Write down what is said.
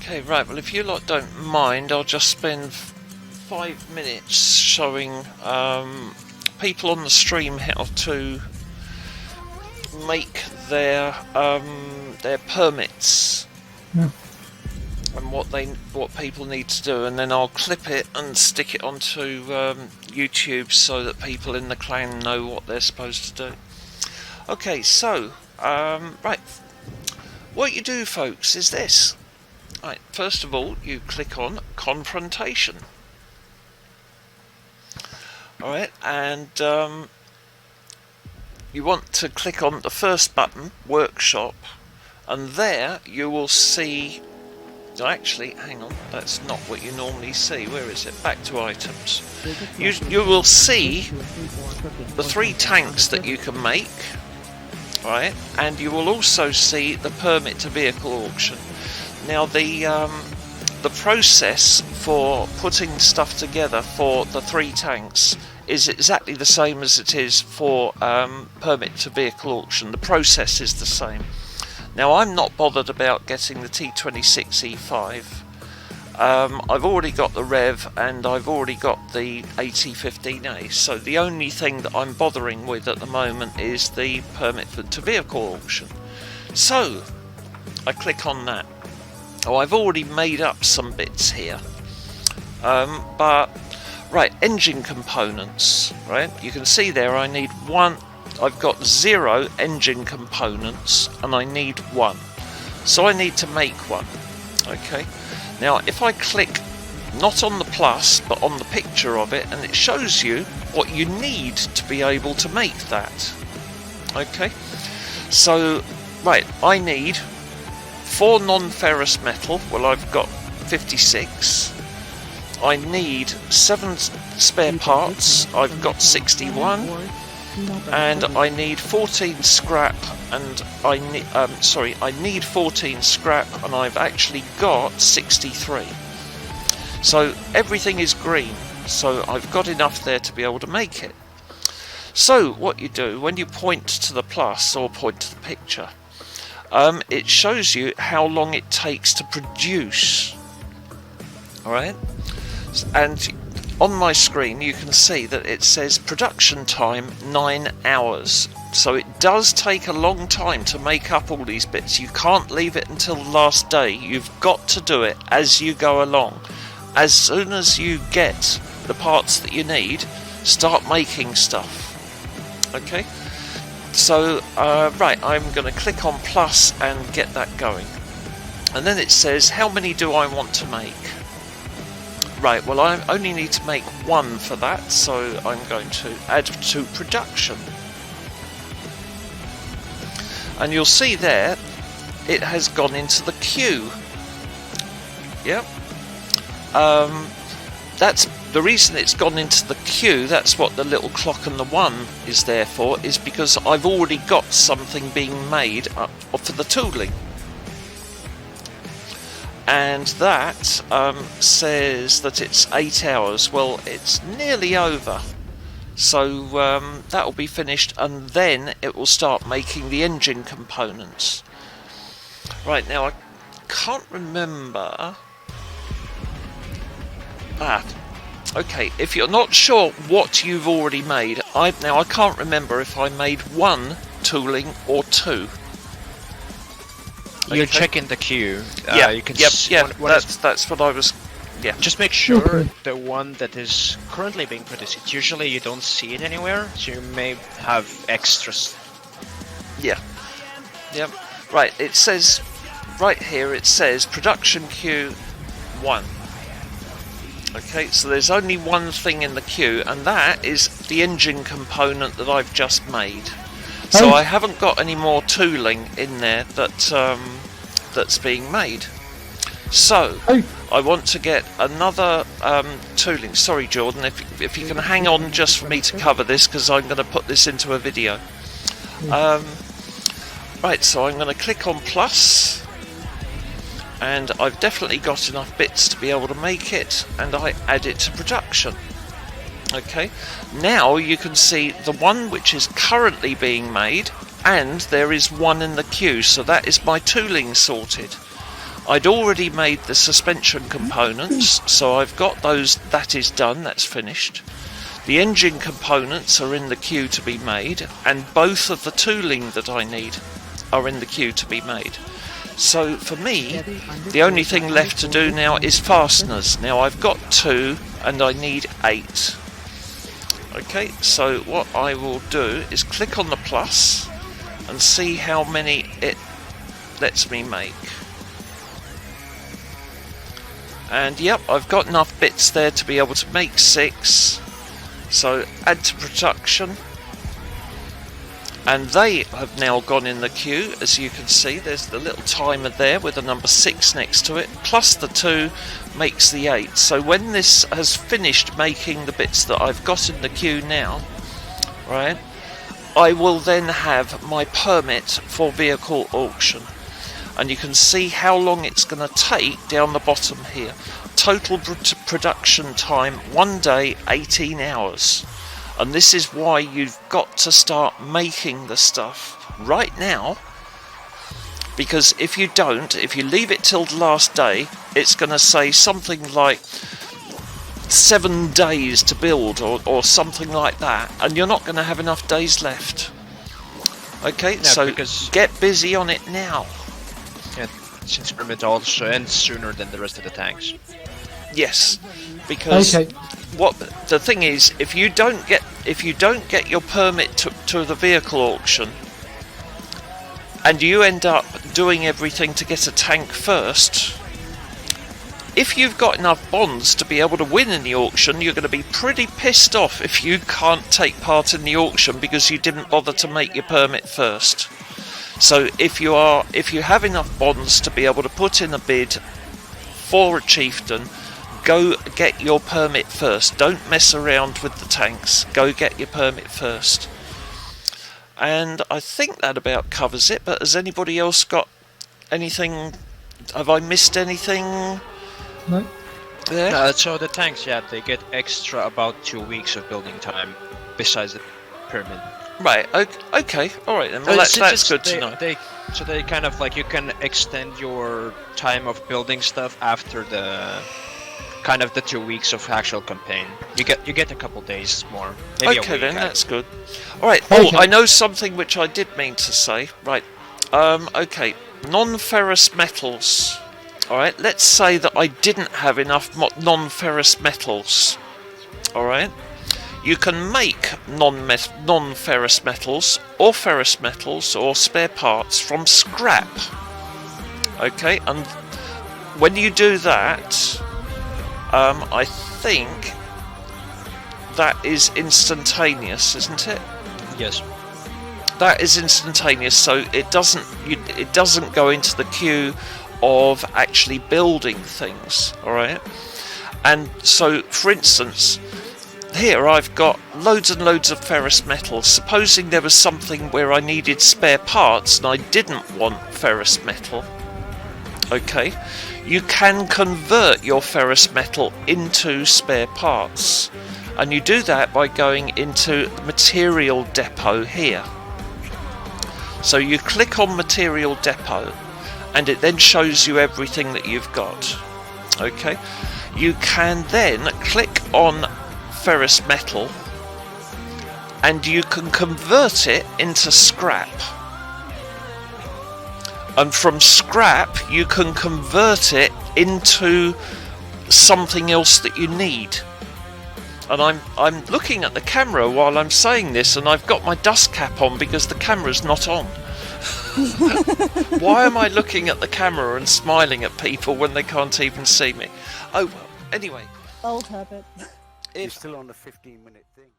Okay, right, well if you lot don't mind, I'll just spend 5 minutes showing people on the stream how to make their permits. Yeah. And what people need to do, and then I'll clip it and stick it onto YouTube so that people in the clan know what they're supposed to do. Okay, so right, what you do, folks, is this. Right, first of all, you click on confrontation. All right, and you want to click on the first button, workshop, and there you will see. Actually, hang on, that's not what you normally see. Where is it? Back to items. You will see the 3 tanks that you can make, right? And you will also see the permit to vehicle auction. Now the process for putting stuff together for the 3 tanks is exactly the same as it is for permit to vehicle auction. The process is the same. Now I'm not bothered about getting the T26E5. I've already got the Rev and I've already got the AT15A, so the only thing that I'm bothering with at the moment is the permit to vehicle auction. So I click on that. Oh, I've already made up some bits here, but right, engine components, right, you can see there I need 1. I've got 0 engine components and I need 1, so I need to make 1. Okay, now if I click not on the plus but on the picture of it, and it shows you what you need to be able to make that. Okay, so right, I need 4 non-ferrous metal. Well, I've got 56. I need 7 spare parts. I've got 61. And I need 14 scrap, and I need 14 scrap, and I've actually got 63. So everything is green, so I've got enough there to be able to make it. So what you do when you point to the plus or point to the picture, it shows you how long it takes to produce. Alright, and on my screen you can see that it says production time 9 hours. So it does take a long time to make up all these bits. You can't leave it until the last day. You've got to do it as you go along. As soon as you get the parts that you need, start making stuff. Okay, so right, I'm going to click on plus and get that going. And then it says how many do I want to make. Right, well I only need to make 1 for that, so I'm going to add to production. And you'll see there, it has gone into the queue. Yep. That's the reason it's gone into the queue. That's what the little clock and the 1 is there for, is because I've already got something being made for the tooling. And that says that it's 8 hours. Well, it's nearly over, so that will be finished, and then it will start making the engine components. Right, now I can't remember. Okay, if you're not sure what you've already made, I can't remember if I made 1 tooling or 2. You're checking the queue. Yeah, you can that's what I was. Yeah. Just make sure the one that is currently being produced. Usually you don't see it anywhere, so you may have extras. Yeah. Yep. Right. It says right here. It says production queue 1. Okay, so there's only 1 thing in the queue, and that is the engine component that I've just made. So I haven't got any more tooling in there that's being made. So I want to get another tooling. Sorry, Jordan, if you can hang on just for me to cover this, because I'm going to put this into a video. Right, so I'm going to click on plus, and I've definitely got enough bits to be able to make it, and I add it to production. Okay, now you can see the one which is currently being made, and there is 1 in the queue, so that is my tooling sorted. I'd already made the suspension components, so I've got those. That is done, that's finished. The engine components are in the queue to be made, and both of the tooling that I need are in the queue to be made. So for me, the only thing left to do now is fasteners. Now I've got 2 and I need 8. Okay, so what I will do is click on the plus and see how many it lets me make. And yep, I've got enough bits there to be able to make 6. So add to production. And they have now gone in the queue. As you can see, there's the little timer there with the number 6 next to it, plus the 2 makes the 8. So when this has finished making the bits that I've got in the queue now, right, I will then have my permit for vehicle auction. And you can see how long it's going to take down the bottom here. Total production time, 1 day, 18 hours. And this is why you've got to start making the stuff right now, because if you don't, if you leave it till the last day, it's going to say something like 7 days to build or something like that, and you're not going to have enough days left. Okay, No, so because get busy on it now. yeah, since permit also ends sooner than the rest of the tanks. Yes, because Okay. what the thing is, if you don't get your permit to the vehicle auction, and you end up doing everything to get a tank first, if you've got enough bonds to be able to win in the auction, you're going to be pretty pissed off if you can't take part in the auction because you didn't bother to make your permit first. So if you have enough bonds to be able to put in a bid for a chieftain, go get your permit first. Don't mess around with the tanks. Go get your permit first. And I think that about covers it, but has anybody else got anything? Have I missed anything No. there? So the tanks, yeah, they get extra about 2 weeks of building time besides the permit. Right, okay, alright then. Well, that's good to know. So they kind of like, you can extend your time of building stuff after the kind of the 2 weeks of actual campaign. You get a couple days more. Maybe a Okay week, then, I- that's good. Alright, Okay. I know something which I did mean to say. Right, okay, non-ferrous metals. Alright, let's say that I didn't have enough non-ferrous metals. Alright, you can make non-ferrous metals or ferrous metals or spare parts from scrap. Okay, and when you do that, I think that is instantaneous, isn't it? Yes. That is instantaneous, so it doesn't go into the queue of actually building things. All right, and so for instance, here I've got loads and loads of ferrous metals. Supposing there was something where I needed spare parts and I didn't want ferrous metal, okay, you can convert your ferrous metal into spare parts, and you do that by going into the material depot here. So you click on material depot and it then shows you everything that you've got. Okay, you can then click on ferrous metal and you can convert it into scrap, and from scrap you can convert it into something else that you need. And I'm looking at the camera while I'm saying this, and I've got my dust cap on because the camera's not on. Why am I looking at the camera and smiling at people when they can't even see me? Oh well, anyway. Old habit. You're still on the 15-minute thing.